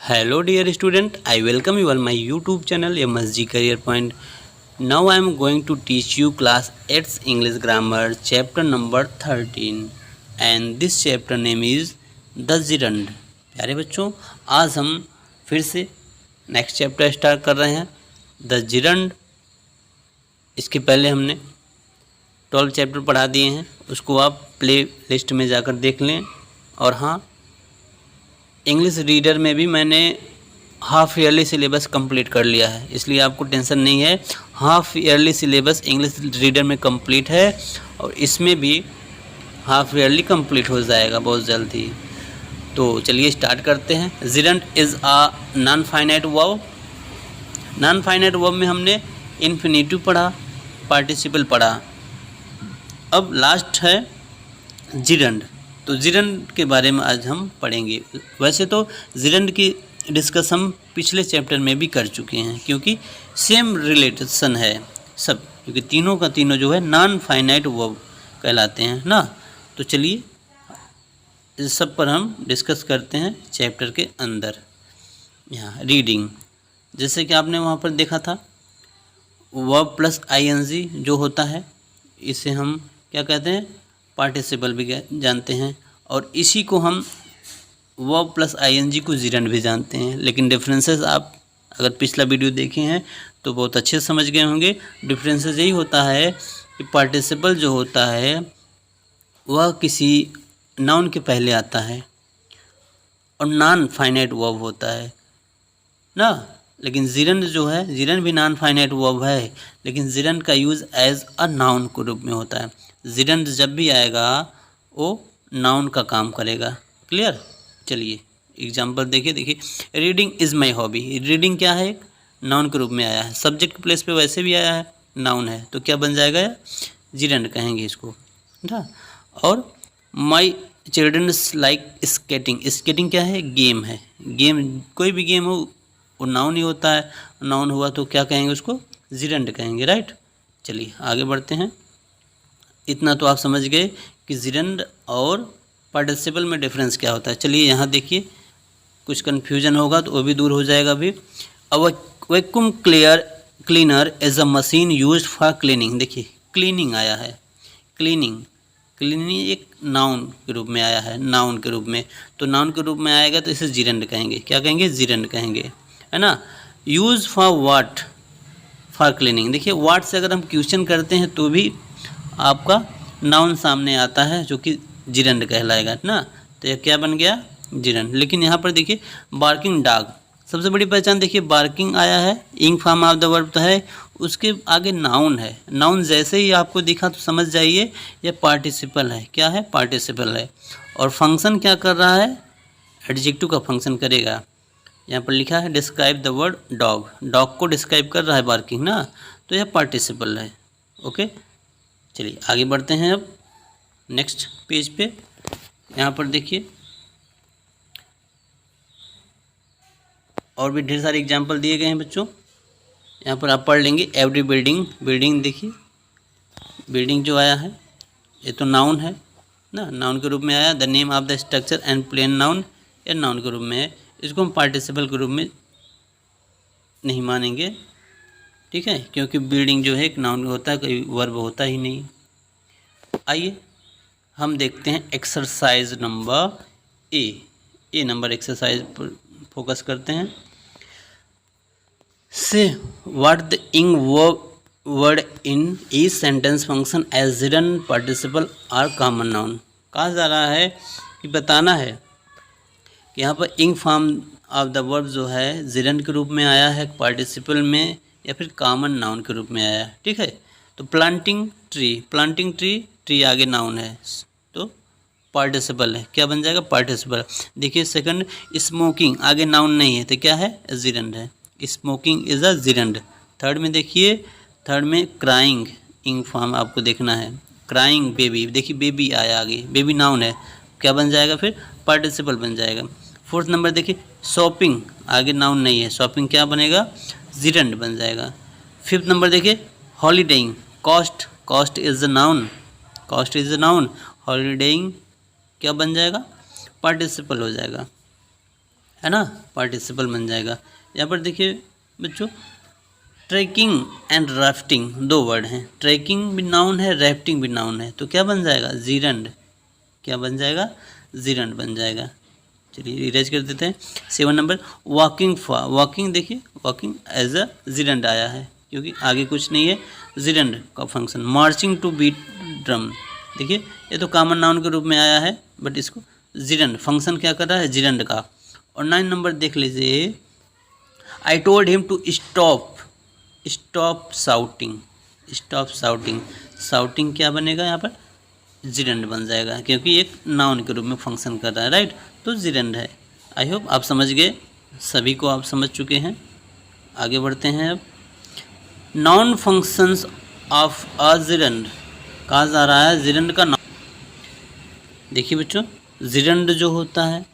Hello dear student, I welcome you on my YouTube channel MSG Career Point. Now I am going to teach you class 8 English grammar chapter number 13 and this chapter name is The Gerund. प्यारे बच्चों, आज हम फिर से next chapter start कर रहे हैं the gerund. इसके पहले हमने 12 चैप्टर पढ़ा दिए हैं, उसको आप प्ले लिस्ट में जाकर देख लें। और हाँ, इंग्लिश रीडर में भी मैंने हाफ ईयरली सिलेबस कंप्लीट कर लिया है, इसलिए आपको टेंशन नहीं है। Half yearly syllabus English reader में कंप्लीट है और इसमें भी हाफ ईयरली कंप्लीट हो जाएगा बहुत जल्दी। तो चलिए स्टार्ट करते हैं। Gerund is a non finite verb. Non finite verb में हमने इन्फिनेटिव पढ़ा, पार्टिसिपल पढ़ा, अब लास्ट है जिरंड। तो जिरंड के बारे में आज हम पढ़ेंगे। वैसे तो जिरंड की डिस्कस हम पिछले चैप्टर में भी कर चुके हैं, क्योंकि सेम रिलेशन है सब, क्योंकि तीनों का तीनों जो है नॉन फाइनाइट वर्ब कहलाते हैं ना। तो चलिए इस सब पर हम डिस्कस करते हैं चैप्टर के अंदर। यहाँ रीडिंग, जैसे कि आपने वहाँ पर देखा था, वर्ब प्लस आईएनजी जो होता है इसे हम क्या कहते हैं, पार्टिसिपल भी जानते हैं, और इसी को हम वर्ब प्लस आईएनजी को जिरंड भी जानते हैं। लेकिन डिफरेंसेस आप अगर पिछला वीडियो देखे हैं तो बहुत अच्छे से समझ गए होंगे। डिफरेंसेस यही होता है कि पार्टिसिपल जो होता है वह किसी नाउन के पहले आता है और नॉन फाइनाइट वर्ब होता है ना। लेकिन जिरंड जो है, जिरंड भी नॉन फाइनाइट वर्ब है, लेकिन जिरंड का यूज़ एज अ नाउन के रूप में होता है। जिरंड जब भी आएगा वो नाउन का काम करेगा। क्लियर? चलिए एग्जांपल देखिए। Reading is my hobby. Reading क्या है, एक नाउन के रूप में आया है, सब्जेक्ट प्लेस पे वैसे भी आया है, नाउन है, तो क्या बन जाएगा, जिरंड कहेंगे इसको ना। और माई चिल्ड्रंस लाइक स्केटिंग। स्केटिंग क्या है, गेम है। गेम कोई भी गेम हो वो नाउन ही होता है, नाउन हुआ तो क्या कहेंगे, उसको जिरंड कहेंगे। राइट? चलिए आगे बढ़ते हैं। इतना तो आप समझ गए कि जिरंड और पार्टिसिपल में डिफरेंस क्या होता है। चलिए यहाँ देखिए, कुछ कन्फ्यूजन होगा तो वो भी दूर हो जाएगा अभी। Vacuum cleaner is a machine used for cleaning. देखिए क्लीनिंग आया है, क्लीनिंग एक नाउन के रूप में आया है, नाउन के रूप में, तो नाउन के रूप में आएगा तो इसे जिरंड कहेंगे। क्या कहेंगे, जिरंड कहेंगे, है ना। Use for watt, for cleaning. देखिए वाट से अगर हम क्वेश्चन करते हैं तो भी आपका नाउन सामने आता है जो कि जिरंड कहलाएगा ना। तो यह क्या बन गया, जिरंड। लेकिन यहाँ पर देखिए बार्किंग डॉग, सबसे बड़ी पहचान देखिए, बार्किंग आया है, इंग फॉर्म ऑफ द वर्ब तो है, उसके आगे नाउन है। नाउन जैसे ही आपको दिखा तो समझ जाइए यह पार्टिसिपल है। क्या है, पार्टिसिपल है। और फंक्शन क्या कर रहा है, एडजेक्टिव का फंक्शन करेगा। यहाँ पर लिखा है describe the word dog, dog को डिस्क्राइब कर रहा है बार्किंग ना, तो यह पार्टिसिपल है। ओके, चलिए आगे बढ़ते हैं अब नेक्स्ट पेज पे। यहाँ पर देखिए और भी ढेर सारे एग्जाम्पल दिए गए हैं बच्चों, यहाँ पर आप पढ़ लेंगे। एवरी बिल्डिंग, बिल्डिंग देखिए, बिल्डिंग जो आया है ये तो नाउन है ना, नाउन के रूप में आया। The name of the structure and plain noun, ये नाउन के रूप में है, इसको हम पार्टिसिपल के रूप में नहीं मानेंगे, ठीक है, क्योंकि बिल्डिंग जो है एक नाउन होता है, कोई वर्ब होता ही नहीं। आइए हम देखते हैं exercise number A number exercise पर फोकस करते हैं। Say what the ing word in each sentence function as gerund participle are common noun. कहा जा रहा है कि बताना है कि यहाँ पर इंग फॉर्म ऑफ द वर्ब जो है जिरंड के रूप में आया है, पार्टिसिपल में, या फिर कॉमन नाउन के रूप में आया है। ठीक है, तो planting tree, planting tree, tree आगे नाउन है तो पार्टिसिपल है। क्या बन जाएगा, पार्टिसिपल। देखिए सेकंड, स्मोकिंग आगे नाउन नहीं है तो क्या है, जिरंड है, smoking is a gerund. Third में देखिए, थर्ड में क्राइंग, इंग फॉर्म आपको देखना है, क्राइंग बेबी, देखिए बेबी आया आगे, बेबी नाउन है, क्या बन जाएगा फिर, पार्टिसिपल बन जाएगा। फोर्थ नंबर देखिए, शॉपिंग आगे नाउन नहीं है, शॉपिंग क्या बनेगा, जिरंड बन जाएगा। फिफ्थ नंबर देखिए, holidaying, cost, cost is a noun, cost is a noun, holidaying क्या बन जाएगा, पार्टिसिपल हो जाएगा, है ना, पार्टिसिपल बन जाएगा। यहाँ पर देखिए बच्चों, ट्रैकिंग एंड राफ्टिंग दो वर्ड हैं, ट्रैकिंग भी नाउन है, राफ्टिंग भी नाउन है, तो क्या बन जाएगा, जीरंड। क्या बन जाएगा, जीरंड बन जाएगा। चलिए इरेज कर देते हैं। 7 नंबर, वॉकिंग फॉर, वॉकिंग देखिए वॉकिंग एज अ जीरंड आया है क्योंकि आगे कुछ नहीं है, जीरंड का function. Marching to beat drum, देखिए ये तो कॉमन नाउन के रूप में आया है, बट इसको जीरंड फंक्शन क्या कर रहा है, जीरंड का। और 9 नंबर देख लीजिए, I told him to stop, stop shouting, stop shouting, shouting क्या बनेगा यहाँ पर, जीरंड बन जाएगा क्योंकि एक नाउन के रूप में फंक्शन कर रहा है, राइट, तो जीरंड है। आई होप आप समझ गए, सभी को आप समझ चुके हैं। आगे बढ़ते हैं अब। Noun functions of a gerund, कहा जा रहा है जीरंड का नाउन। देखिए बच्चों, जीरंड जो होता है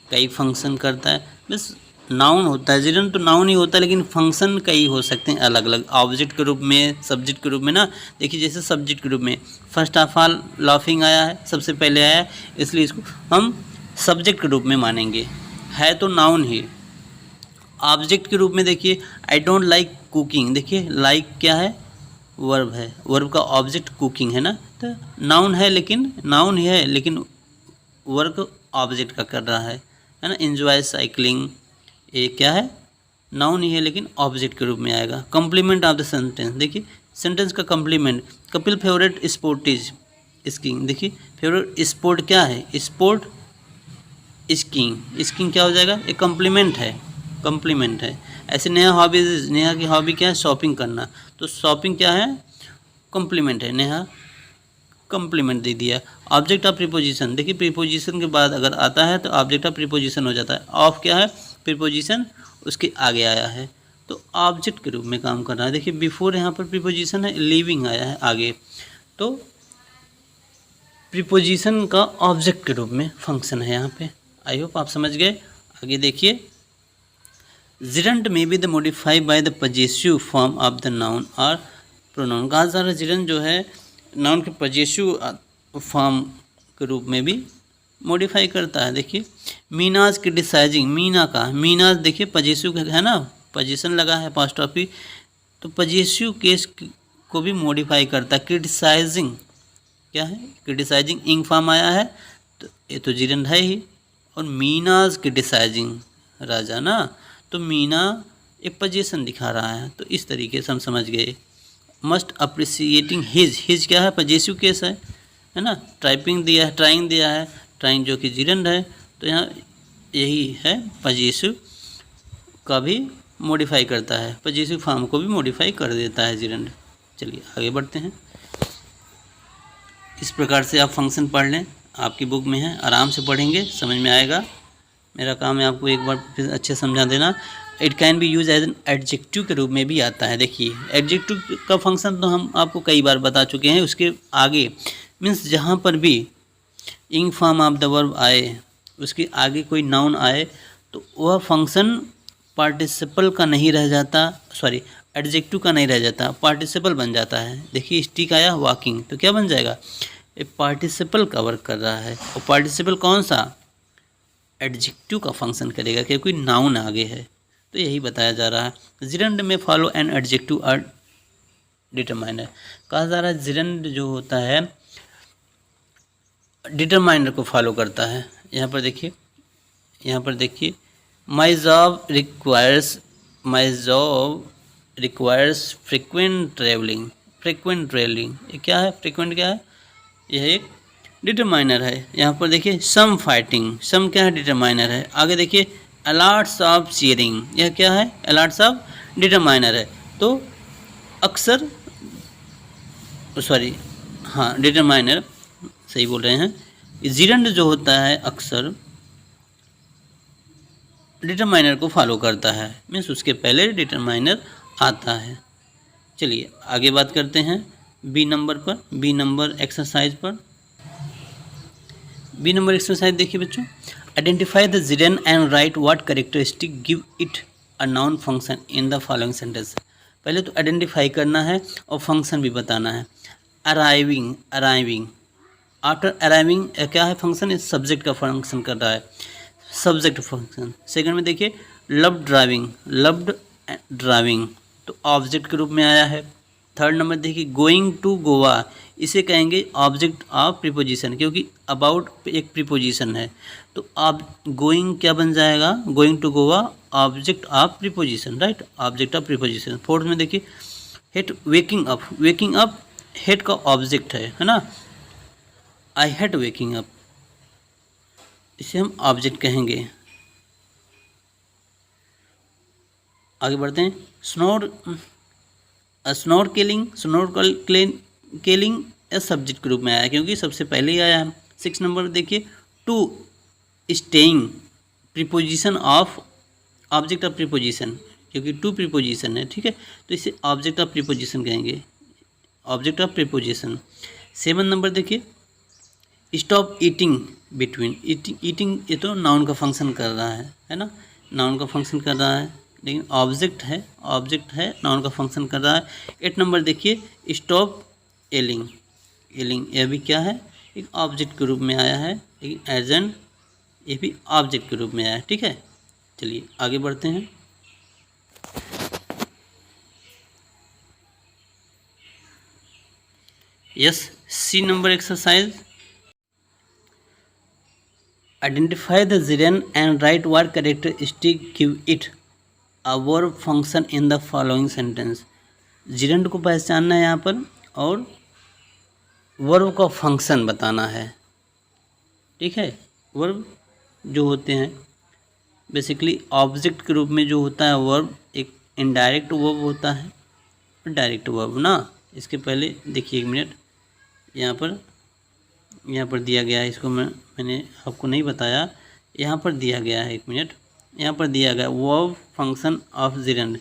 कई फंक्शन करता है, बस नाउन होता है, जीरंड तो नाउन ही होता है लेकिन फंक्शन कई हो सकते हैं अलग अलग, ऑब्जेक्ट के रूप में, सब्जेक्ट के रूप में ना। देखिए जैसे सब्जेक्ट के रूप में फर्स्ट ऑफ ऑल लाफिंग आया है, सबसे पहले आया है, इसलिए इसको हम सब्जेक्ट के रूप में मानेंगे, है तो नाउन ही। ऑब्जेक्ट के रूप में देखिए, आई डोंट लाइक कुकिंग, देखिए लाइक क्या है, वर्ब है, वर्ब का ऑब्जेक्ट कुकिंग है ना, तो नाउन है, लेकिन नाउन ही है लेकिन वर्क ऑब्जेक्ट का कर रहा है ना। एंजॉय साइकिलिंग, ये क्या है, नाउन ही है लेकिन ऑब्जेक्ट के रूप में आएगा। कम्प्लीमेंट ऑफ द सेंटेंस, देखिए सेंटेंस का complement, Kapil favourite sport is skiing, देखिए फेवरेट स्पोर्ट क्या है, स्पोर्ट स्कीइंग, स्कीइंग क्या हो जाएगा, एक कम्प्लीमेंट है, कम्प्लीमेंट है। ऐसे नेहा हॉबीज, नेहा की हॉबी क्या है, शॉपिंग करना, तो शॉपिंग क्या है, कम्प्लीमेंट है, नेहा कम्प्लीमेंट दे दिया। ऑब्जेक्ट ऑफ प्रीपोजिशन, देखिए प्रीपोजिशन के बाद अगर आता है तो ऑब्जेक्ट ऑफ प्रीपोजिशन हो जाता है। ऑफ क्या है, प्रीपोजिशन उसके आगे आया है तो ऑब्जेक्ट के रूप में काम कर रहा है। देखिए बिफोर यहाँ पर प्रीपोजिशन है, लिविंग आया है आगे, तो प्रीपोजिशन का ऑब्जेक्ट के रूप में फंक्शन है यहाँ पे। आई होप आप समझ गए। आगे देखिए, gerund may be the modify by the possessive form of the noun और प्रोनाउन, कहा जा रहा है जिरंट जो है नाउन के पजेसिव फॉर्म के रूप में भी मॉडिफाई करता है। देखिए मीनाज क्रिटिसाइजिंग, मीना का, मीनाज देखिए पजेसिव है ना, पजेशन लगा है अपोस्ट्रोफी, तो पजेसिव केस को भी मॉडिफाई करता है। क्रिटिसाइजिंग क्या है, क्रिटिसाइजिंग इंग फॉर्म आया है तो ये तो जिरंड है ही। और मीनाज क्रिटिसाइजिंग, राजा ना, तो मीना एक पजेशन दिखा रहा है, तो इस तरीके से हम समझ गए। मस्ट अप्रिसिएटिंग हिज, हिज क्या है, पजेसिव केस है ना। टाइपिंग दिया है, ट्राइंग दिया है, ट्राइंग जो कि जिरंड है, तो यहाँ यही है, पजेसिव का भी मॉडिफाई करता है, पजेसिव फॉर्म को भी मॉडिफाई कर देता है जिरंड। चलिए आगे बढ़ते हैं। इस प्रकार से आप फंक्शन पढ़ लें, आपकी बुक में है, आराम से पढ़ेंगे समझ में आएगा। मेरा काम है आपको एक बार फिर अच्छे समझा देना। It can be use as an adjective के रूप में भी आता है। देखिए एडजेक्टिव का फंक्शन तो हम आपको कई बार बता चुके हैं, उसके आगे मीन्स जहाँ पर भी इंग फॉर्म ऑफ द वर्ब आए, उसके आगे कोई नाउन आए, तो वह फंक्शन पार्टिसिपल का नहीं रह जाता, सॉरी एडजेक्टिव का नहीं रह जाता, पार्टिसिपल बन जाता है। देखिए स्टिक आया वॉकिंग, तो क्या बन जाएगा, एक पार्टिसिपल का वर्क कर रहा है, और पार्टिसिपल कौन सा, एडजेक्टिव का फंक्शन करेगा क्योंकि नाउन आगे है, तो यही बताया जा रहा है। जिरंड में फॉलो एन एडजेक्टिव और डिटरमाइनर, कहा जा रहा है जिरंड जो होता है डिटरमाइनर को फॉलो करता है। यहाँ पर देखिए, यहाँ पर देखिए, my job requires, my job requires frequent travelling, frequent travelling ये क्या है, फ्रिक्वेंट क्या है, यह एक डिटरमाइनर है। यहाँ पर देखिए सम फाइटिंग, सम क्या है, डिटरमाइनर है। आगे देखिए अलॉट्स ऑफ चीयरिंग, यह क्या है, अलॉट्स ऑफ डिटरमाइनर है, तो अक्सर, सॉरी हाँ डिटरमाइनर सही बोल रहे हैं। जिरंड जो होता है अक्सर डिटरमाइनर को फॉलो करता है, मीन्स उसके पहले डिटरमाइनर आता है। चलिए आगे बात करते हैं बी नंबर पर, बी नंबर एक्सरसाइज पर। बी नंबर एक्सरसाइज देखिए बच्चों, identify the gerund and write what characteristic give it a noun function in the following sentence. पहले तो आइडेंटिफाई करना है और फंक्शन भी बताना है। अराइविंग, अराइविंग, आफ्टर अराइविंग क्या है फंक्शन, इस सब्जेक्ट का फंक्शन कर रहा है। Subject function. सेकंड में देखिए लव्ड ड्राइविंग तो ऑब्जेक्ट के रूप में आया है। थर्ड नंबर देखिए गोइंग टू गोवा, इसे कहेंगे ऑब्जेक्ट ऑफ प्रीपोजिशन, क्योंकि अबाउट एक प्रीपोजिशन है। तो आप गोइंग क्या बन जाएगा, going to Goa object of preposition, right, object of preposition. Fourth में देखिए हेट वेकिंग अप हेट का ऑब्जेक्ट है ना, आई हेट वेकिंग अप, इसे हम ऑब्जेक्ट कहेंगे। आगे बढ़ते हैं। स्नोर केलिंग सब्जेक्ट के रूप में आया है, क्योंकि सबसे पहले ही आया है। 6 नंबर देखिए to staying preposition of object of preposition, क्योंकि टू प्रीपोजिशन है, ठीक है, तो इसे ऑब्जेक्ट ऑफ प्रीपोजिशन कहेंगे, ऑब्जेक्ट ऑफ प्रीपोजिशन। 7 नंबर देखिए स्टॉप ईटिंग बिटवीन, ईटिंग ये तो नाउन का फंक्शन कर रहा है ना, नाउन का फंक्शन कर रहा है, लेकिन ऑब्जेक्ट है नाउन का फंक्शन कर रहा है। 8 नंबर देखिए स्टॉप एलिंग, यह भी क्या है, एक ऑब्जेक्ट के रूप में आया है, लेकिन एजेंट ये भी ऑब्जेक्ट के रूप में आया है, ठीक है। चलिए आगे बढ़ते हैं। Yes, C number exercise, identify the gerund and write what characteristic give it a verb function in the following sentence. Gerund को पहचानना है यहाँ पर और वर्ब का फंक्शन बताना है, ठीक है। वर्ब जो होते हैं बेसिकली ऑब्जेक्ट के रूप में जो होता है वर्ब, एक इनडायरेक्ट वर्ब होता है और डायरेक्ट वर्ब ना। इसके पहले देखिए 1 मिनट, यहाँ पर दिया गया है, इसको मैंने आपको नहीं बताया, यहाँ पर दिया गया है, 1 मिनट, यहाँ पर दिया गया वर्ब फंक्शन ऑफ जिरेंड,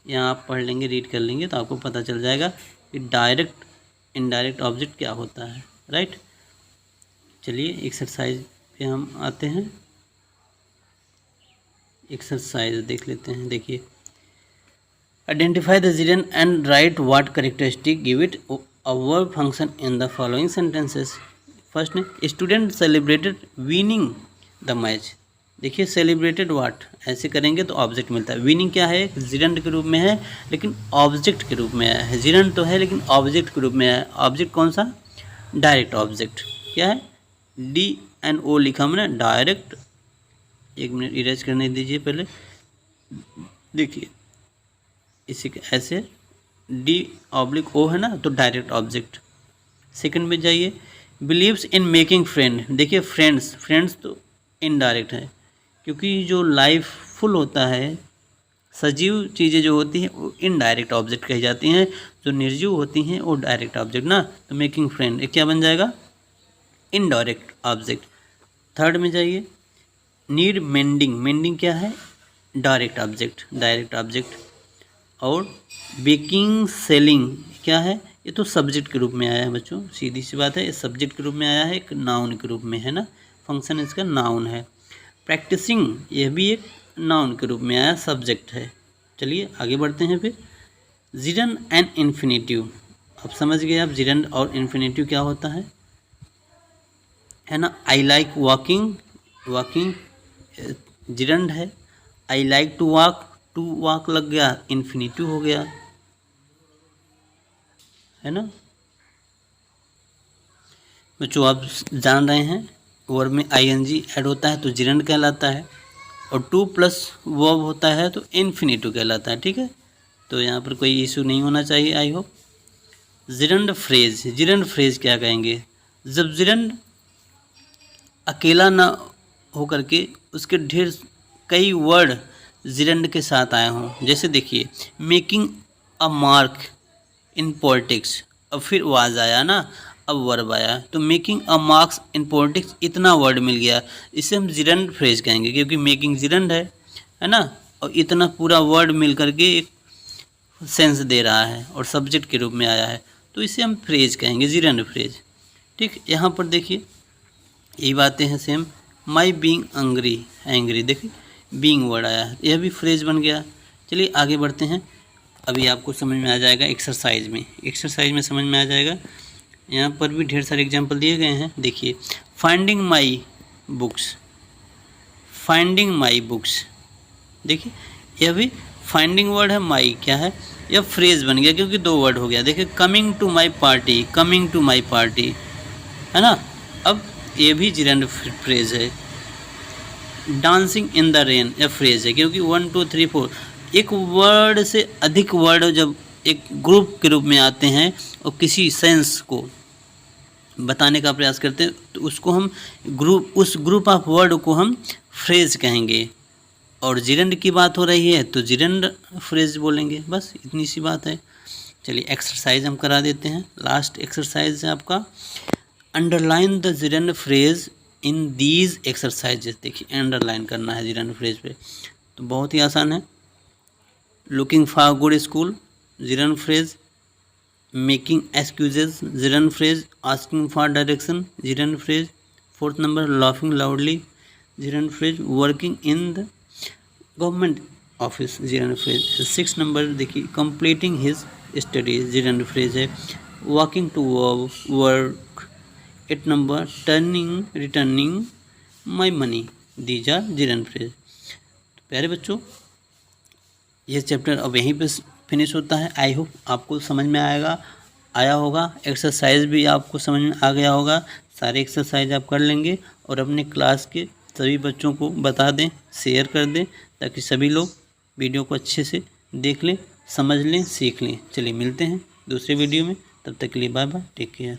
यहाँ आप पढ़ लेंगे, रीड कर लेंगे तो आपको पता चल जाएगा कि डायरेक्ट इनडायरेक्ट ऑब्जेक्ट क्या होता है, राइट। चलिए एक्सरसाइज पे हम आते हैं, एक्सरसाइज देख लेते हैं। देखिए identify the gerund and write what characteristic give it a verb function in the following sentences. First ने student celebrated winning the match, देखिए सेलिब्रेटेड व्हाट ऐसे करेंगे तो ऑब्जेक्ट मिलता है। विनिंग क्या है, जिरेंड के रूप में है लेकिन ऑब्जेक्ट के रूप में आया है, जिरेंड तो है लेकिन ऑब्जेक्ट के रूप में आया। ऑब्जेक्ट कौन सा, डायरेक्ट ऑब्जेक्ट, क्या है, DNO लिखा मैंने, डायरेक्ट। 1 मिनट इरेज करने दीजिए पहले, देखिए इसी ऐसे D/O है ना, तो डायरेक्ट ऑब्जेक्ट। सेकंड में जाइए, बिलीव्स इन मेकिंग फ्रेंड, देखिए फ्रेंड्स तो इनडायरेक्ट है, क्योंकि जो लाइफ फुल होता है, सजीव चीज़ें जो होती हैं वो इनडायरेक्ट ऑब्जेक्ट कही जाती हैं, जो निर्जीव होती हैं वो डायरेक्ट ऑब्जेक्ट ना। तो मेकिंग फ्रेंड ये क्या बन जाएगा, इनडायरेक्ट ऑब्जेक्ट। थर्ड में जाइए, नीड मेंडिंग क्या है, डायरेक्ट ऑब्जेक्ट। और बेकिंग सेलिंग क्या है, ये तो सब्जेक्ट के रूप में आया है बच्चों, सीधी सी बात है, ये सब्जेक्ट के रूप में आया है, एक नाउन के रूप में है ना, फंक्शन इसका नाउन है। प्रैक्टिसिंग यह भी एक नाउन के रूप में आया, सब्जेक्ट है। चलिए आगे बढ़ते हैं फिर। जिरेंड एंड इन्फिनेटिव, अब समझ गए आप जिरेंड और इन्फिनेटिव क्या होता है ना। आई लाइक वॉकिंग जिरेंड है, आई लाइक टू वॉक लग गया, इन्फिनेटिव हो गया, है ना बच्चों। आप जान रहे हैं वर्ब में ING ऐड होता है तो जिरेंड कहलाता है, और 2+ वर्ब होता है तो इन्फिनेटिव कहलाता है, ठीक है। तो यहाँ पर कोई इशू नहीं होना चाहिए, आई होप। जिरेंड फ्रेज क्या कहेंगे, जब जिरेंड अकेला ना हो करके उसके ढेर कई वर्ड जिरेंड के साथ आए हों। जैसे देखिए making a mark in politics, अब फिर वाज आया ना, अब वर्ब आया, तो making a marks in politics इतना वर्ड मिल गया, इसे हम जिरेंड फ्रेज कहेंगे, क्योंकि मेकिंग जिरेंड है ना, और इतना पूरा वर्ड मिल करके एक सेंस दे रहा है और सब्जेक्ट के रूप में आया है, तो इसे हम फ्रेज कहेंगे, जिरेंड फ्रेज, ठीक। यहाँ पर देखिए यही बातें हैं सेम, माई बीइंग एंग्री देखिए बीइंग वर्ड आया है, यह भी फ्रेज बन गया। चलिए आगे बढ़ते हैं, अभी आपको समझ में आ जाएगा एक्सरसाइज में समझ में आ जाएगा। यहाँ पर भी ढेर सारे एग्जाम्पल दिए गए हैं, देखिए finding my books, finding my books. देखिए यह भी फाइंडिंग वर्ड है, माई क्या है, यह फ्रेज बन गया क्योंकि 2 वर्ड हो गया। देखिए coming to my party, coming to my party, है ना। अब ये भी जिरेंड फ्रेज है। डांसिंग इन द रेन यह फ्रेज है क्योंकि 1 2 3 4 एक वर्ड से अधिक वर्ड जब एक ग्रुप के रूप में आते हैं और किसी सेंस को बताने का प्रयास करते हैं तो उसको हम उस ग्रुप ऑफ वर्ड को हम फ्रेज कहेंगे। और जिरेंड की बात हो रही है तो जिरेंड फ्रेज बोलेंगे, बस इतनी सी बात है। चलिए एक्सरसाइज हम करा देते हैं। लास्ट एक्सरसाइज है आपका, underline the gerund phrase in these exercises. देखिए अंडरलाइन करना है जिरेंड फ्रेज पे, तो बहुत ही आसान है। Looking for good school, gerund phrase. Making excuses, gerund phrase. Asking for direction, gerund phrase. 4th number, laughing loudly, gerund phrase. Working in the government office, gerund phrase. 6 number देखिए, completing his studies, gerund phrase है। Walking to work. 8 number, turning returning my money, these are gerund phrase. तो प्यारे बच्चों, यह chapter अब यहीं पे finish होता है। आई होप आपको समझ में आया होगा। एक्सरसाइज भी आपको समझ में आ गया होगा। सारे एक्सरसाइज आप कर लेंगे और अपने क्लास के सभी बच्चों को बता दें, शेयर कर दें, ताकि सभी लोग वीडियो को अच्छे से देख लें, समझ लें, सीख लें। चलिए मिलते हैं दूसरे वीडियो में, तब तक के लिए बाय बाय, टेक केयर।